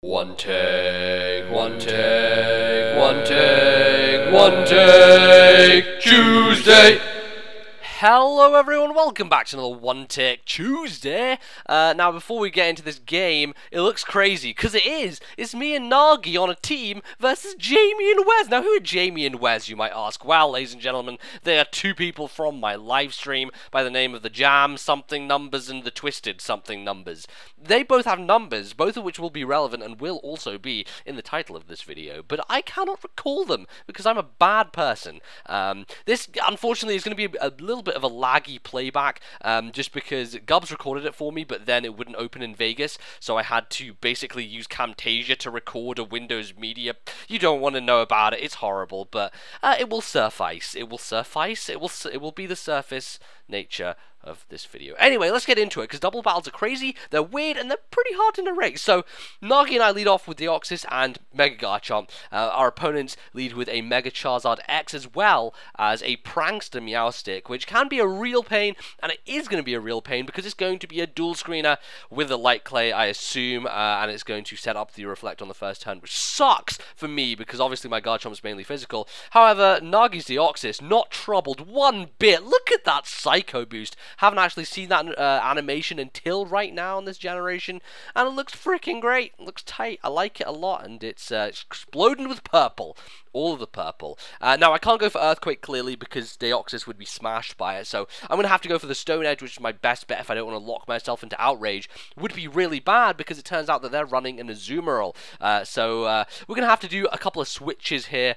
One take, one take, one take, one take, Tuesday! Hello everyone, welcome back to another One Take Tuesday. Now before we get into this game, it looks crazy, because it is. It's me and Nagi on a team versus Jamie and Wes. Now who are Jamie and Wes, you might ask? Well, ladies and gentlemen, they are two people from my live stream by the name of TheJam14 numbers and the Twisted52 numbers. They both have numbers, both of which will be relevant and will also be in the title of this video, but I cannot recall them, because I'm a bad person. This, unfortunately, is going to be a little bit of a laggy playback, just because Gubs recorded it for me, but then it wouldn't open in Vegas, so I had to basically use Camtasia to record a Windows Media. You don't want to know about it, it's horrible, but it will suffice. It will suffice. It will be the surface nature of this video. Anyway, let's get into it, because double battles are crazy, they're weird, and they're pretty hard to narrate. So, Nagi and I lead off with Deoxys and Mega Garchomp. Our opponents lead with a Mega Charizard X as well as a Prankster Meowstic, which can be a real pain, and it is going to be a real pain, because it's going to be a dual screener with a Light Clay, I assume, and it's going to set up the Reflect on the first turn, which sucks for me, because obviously my Garchomp is mainly physical. However, Nagi's Deoxys, not troubled one bit. Look at that Psycho boost. Haven't actually seen that animation until right now in this generation, and it looks freaking great. It looks tight. I like it a lot, and it's exploding with purple. All of the purple. Now, I can't go for Earthquake, clearly, because Deoxys would be smashed by it, so I'm going to have to go for the Stone Edge, which is my best bet if I don't want to lock myself into Outrage. Would be really bad, because it turns out that they're running an Azumarill. So we're going to have to do a couple of switches here.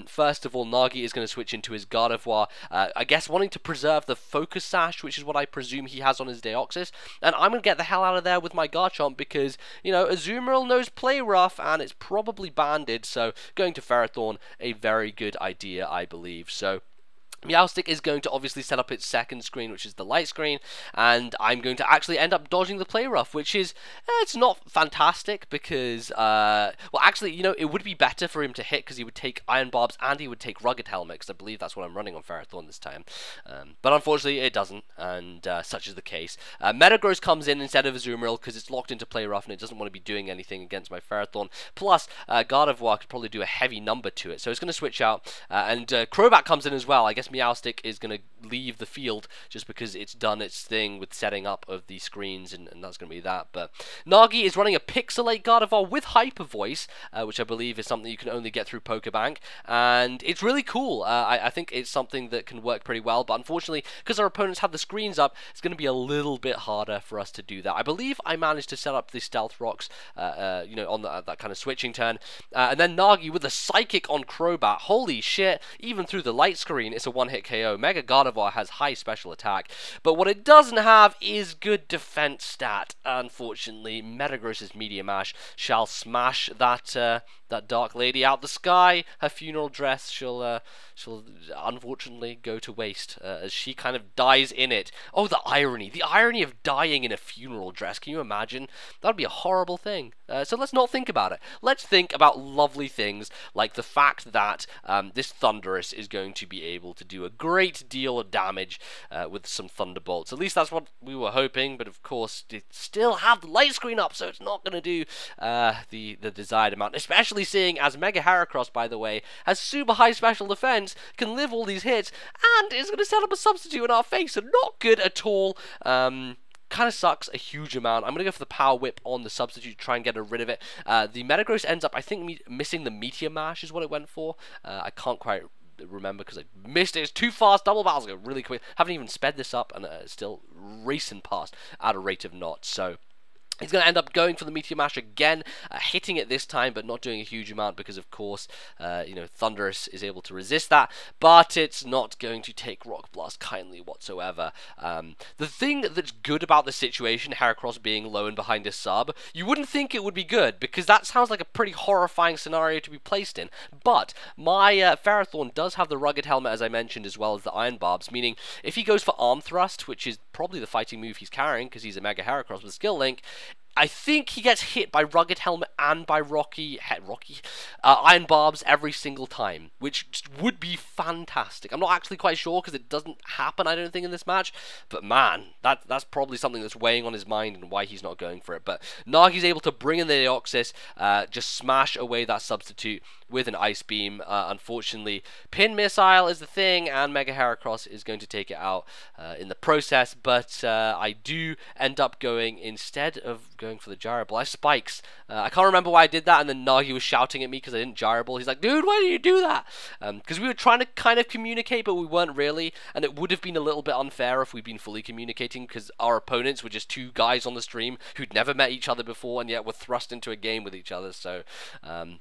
First of all, Nagi is going to switch into his Gardevoir, I guess wanting to preserve the Focus Sash, which is what I presume he has on his Deoxys, and I'm going to get the hell out of there with my Garchomp, because, you know, Azumarill knows Play Rough, and it's probably banded, so going to Ferrothorn, a very good idea, I believe. So Meowstic is going to obviously set up its second screen, which is the light screen, and I'm going to actually end up dodging the Play Rough, which is, it's not fantastic, because, well, actually, you know, it would be better for him to hit, because he would take Iron Barbs, and he would take Rugged Helmet, because I believe that's what I'm running on Ferrothorn this time. But unfortunately, it doesn't, and such is the case. Metagross comes in instead of Azumarill, because it's locked into Play Rough, and it doesn't want to be doing anything against my Ferrothorn. Plus, Gardevoir could probably do a heavy number to it, so it's going to switch out, and Crobat comes in as well. I guess Meowstic is going to leave the field just because it's done its thing with setting up of the screens, and that's going to be that. But Nagi is running a Pixelate Gardevoir with Hyper Voice, which I believe is something you can only get through Pokebank, and it's really cool. I think it's something that can work pretty well, but unfortunately, because our opponents have the screens up, it's going to be a little bit harder for us to do that. I believe I managed to set up the Stealth Rocks, you know, on that kind of switching turn, and then Nagi with a Psychic on Crobat. Holy shit, even through the light screen, it's a one-hit KO. Mega Gardevoir has high special attack, but what it doesn't have is good defense stat. Unfortunately, Metagross's Meteor Mash shall smash that Dark Lady out the sky. Her funeral dress she'll unfortunately go to waste as she kind of dies in it. Oh, the irony of dying in a funeral dress. Can you imagine? That would be a horrible thing. So let's not think about it. Let's think about lovely things like the fact that this Thundurus is going to be able to do a great deal of damage with some Thunderbolts. At least that's what we were hoping, but of course it still have the light screen up, so it's not going to do the desired amount, especially seeing as Mega Heracross, by the way, has super high special defense, can live all these hits, and is going to set up a substitute in our face, so not good at all. Kind of sucks a huge amount. I'm going to go for the Power Whip on the substitute to try and get rid of it. The Metagross ends up, I think, missing the Meteor Mash is what it went for. I can't quite remember because I missed it. It's too fast. Double battles go really quick. Haven't even sped this up, and still racing past at a rate of knots. So he's going to end up going for the Meteor Mash again, hitting it this time, but not doing a huge amount because, of course, you know, Thundurus is able to resist that, but it's not going to take Rock Blast kindly whatsoever. The thing that's good about the situation, Heracross being low and behind a sub, you wouldn't think it would be good, because that sounds like a pretty horrifying scenario to be placed in, but my Ferrothorn does have the Rugged Helmet, as I mentioned, as well as the Iron Barbs, meaning if he goes for Arm Thrust, which is probably the fighting move he's carrying, because he's a Mega Heracross with Skill Link, I think he gets hit by Rugged Helmet and by Iron Barbs every single time, which would be fantastic. I'm not actually quite sure because it doesn't happen, I don't think, in this match. But man, that's probably something that's weighing on his mind and why he's not going for it. But Nagi's able to bring in the Deoxys, just smash away that substitute with an Ice Beam. Unfortunately, Pin Missile is the thing, and Mega Heracross is going to take it out in the process. But I do end up going, instead of going for the Gyrable, I Spikes. I can't remember why I did that, and then Nagi was shouting at me because I didn't Gyrable. He's like, dude, why did you do that? Because we were trying to kind of communicate, but we weren't really, and it would have been a little bit unfair if we'd been fully communicating, because our opponents were just two guys on the stream who'd never met each other before, and yet were thrust into a game with each other. So,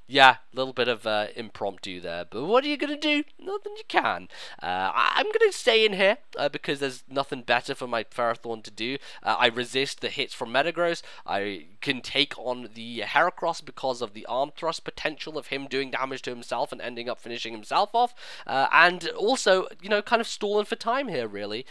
yeah, a little bit of impromptu there, but what are you going to do? Nothing you can. I'm going to stay in here because there's nothing better for my Ferrothorn to do. I resist the hits from Metagross. I can take on the Heracross because of the arm thrust potential of him doing damage to himself and ending up finishing himself off, and also, you know, kind of stalling for time here, really,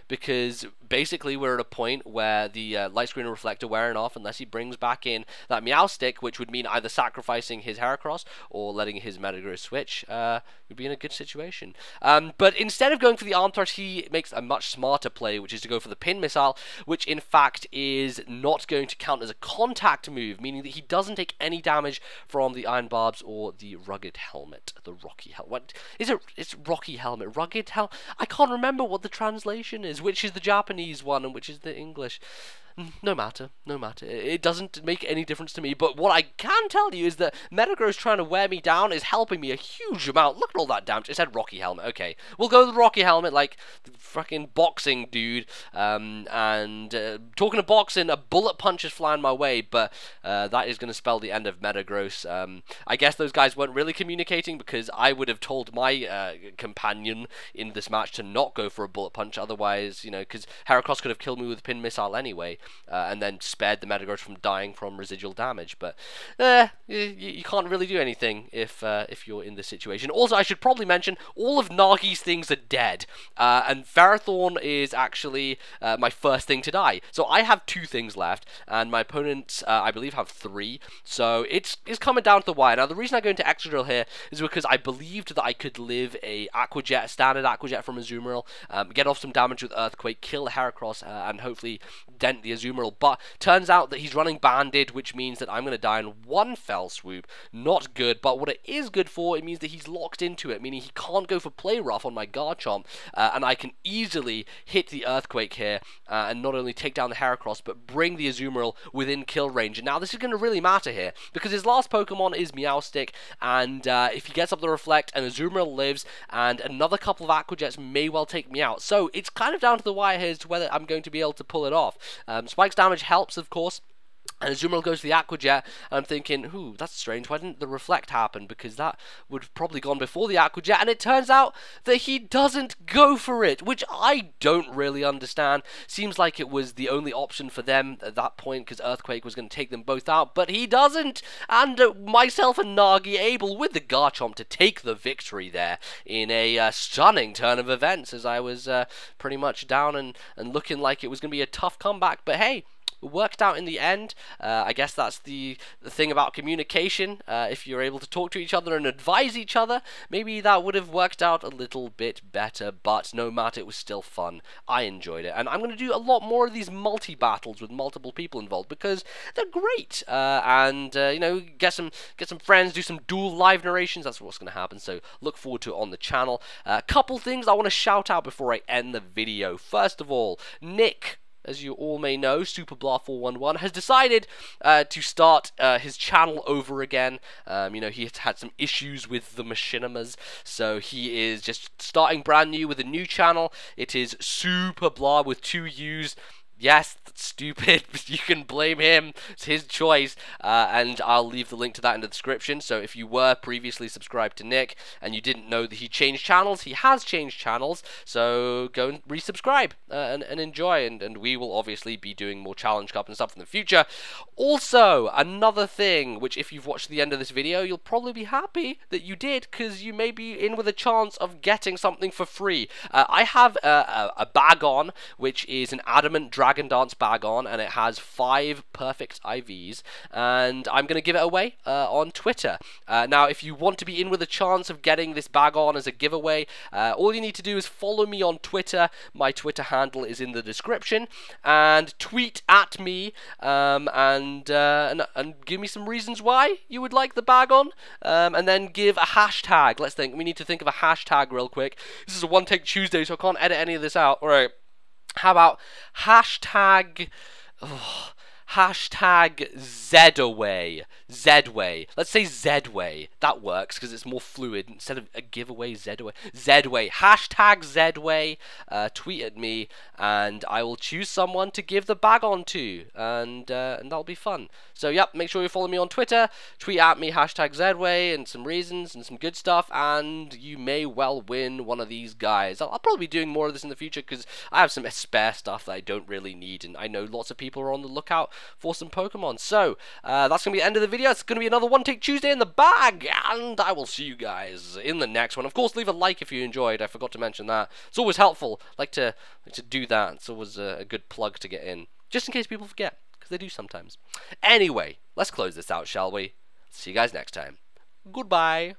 because basically we're at a point where the Light Screen and Reflector wearing off unless he brings back in that Meowstic, which would mean either sacrificing his Heracross or letting his Metagross switch. We'd be in a good situation. But instead of going for the arm thrust, he makes a much smarter play, which is to go for the Pin Missile, which in fact is not going to count as a contact move, meaning that he doesn't take any damage from the Iron Barbs or the Rugged Helmet. The Rocky Helmet. What is it? It's Rocky Helmet. Rugged Helmet. I can't remember what the translation is, which is the Japanese one and which is the English. No matter, no matter. It doesn't make any difference to me, but what I can tell you is that Metagross trying to wear me down is helping me a huge amount. Look at all that damage. It said Rocky Helmet. Okay, we'll go with the Rocky Helmet, like the fucking boxing dude. Talking of boxing, a bullet punch is flying my way, but that is going to spell the end of Metagross. I guess those guys weren't really communicating because I would have told my companion in this match to not go for a bullet punch, otherwise, you know, because Heracross could have killed me with a Pin Missile anyway. And then spared the Metagross from dying from residual damage, but you can't really do anything if you're in this situation. Also, I should probably mention, all of Nagi's things are dead, and Ferrothorn is actually my first thing to die. So I have 2 things left, and my opponents, I believe, have 3, so it's coming down to the wire. Now, the reason I go into Excadrill here is because I believed that I could live a standard Aqua from Azumarill, get off some damage with Earthquake, kill the Heracross, and hopefully dent the Azumarill, but turns out that he's running Banded, which means that I'm going to die in one fell swoop. Not good, but what it is good for, it means that he's locked into it, meaning he can't go for Play Rough on my Garchomp, and I can easily hit the Earthquake here, and not only take down the Heracross, but bring the Azumarill within kill range. And now this is going to really matter here, because his last Pokemon is Meowstic, and if he gets up the Reflect, and Azumarill lives, and another couple of Aqua Jets may well take me out. So it's kind of down to the wire here as to whether I'm going to be able to pull it off. Spike's damage helps, of course, and Azumarill goes to the Aqua Jet, and I'm thinking, ooh, that's strange, why didn't the Reflect happen? Because that would have probably gone before the Aqua Jet, and it turns out that he doesn't go for it, which I don't really understand. Seems like it was the only option for them at that point, because Earthquake was going to take them both out, but he doesn't, and myself and Nagi able, with the Garchomp, to take the victory there in a stunning turn of events, as I was pretty much down and looking like it was going to be a tough comeback, but hey, it worked out in the end. I guess that's the thing about communication. If you're able to talk to each other and advise each other, maybe that would have worked out a little bit better, but no matter, it was still fun. I enjoyed it, and I'm going to do a lot more of these multi-battles with multiple people involved, because they're great, you know, get some friends, do some dual live narrations. That's what's going to happen, so look forward to it on the channel. A couple things I want to shout out before I end the video. First of all, Nick, as you all may know, SuperBlah411, has decided to start his channel over again. You know, he had some issues with the machinimas, so he is just starting brand new with a new channel. It is SuperBlah with 2 U's. Yes, that's stupid, but you can blame him. It's his choice, and I'll leave the link to that in the description. So if you were previously subscribed to Nick and you didn't know that he changed channels, he has changed channels, so go and resubscribe and enjoy, and we will obviously be doing more Challenge Cup and stuff in the future. Also, another thing, which if you've watched the end of this video, you'll probably be happy that you did, because you may be in with a chance of getting something for free. I have a bag on, which is an Adamant Dragon Dragon Dance bag on, and it has 5 perfect IVs, and I'm going to give it away on Twitter. Now, if you want to be in with a chance of getting this bag on as a giveaway, all you need to do is follow me on Twitter. My Twitter handle is in the description, and tweet at me and give me some reasons why you would like the bag on, and then give a hashtag. Let's think. We need to think of a hashtag real quick. This is a One Take Tuesday, so I can't edit any of this out. All right. How about hashtag... Oh, hashtag Zedaway. Zedway. Let's say Zedway. That works because it's more fluid instead of a giveaway. Zedway. Zedway. Hashtag Zedway. Tweet at me, and I will choose someone to give the bag on to, and that'll be fun. So yep, make sure you follow me on Twitter. Tweet at me hashtag Zedway and some reasons and some good stuff, and you may well win one of these guys. I'll probably be doing more of this in the future because I have some spare stuff that I don't really need, and I know lots of people are on the lookout for some Pokemon. So that's gonna be the end of the video. It's gonna be another One Take Tuesday in the bag, and I will see you guys in the next one. Of course, leave a like if you enjoyed. I forgot to mention that. It's always helpful. Like to do that. It's always a good plug to get in, just in case people forget, because they do sometimes. Anyway, let's close this out, shall we? See you guys next time. Goodbye.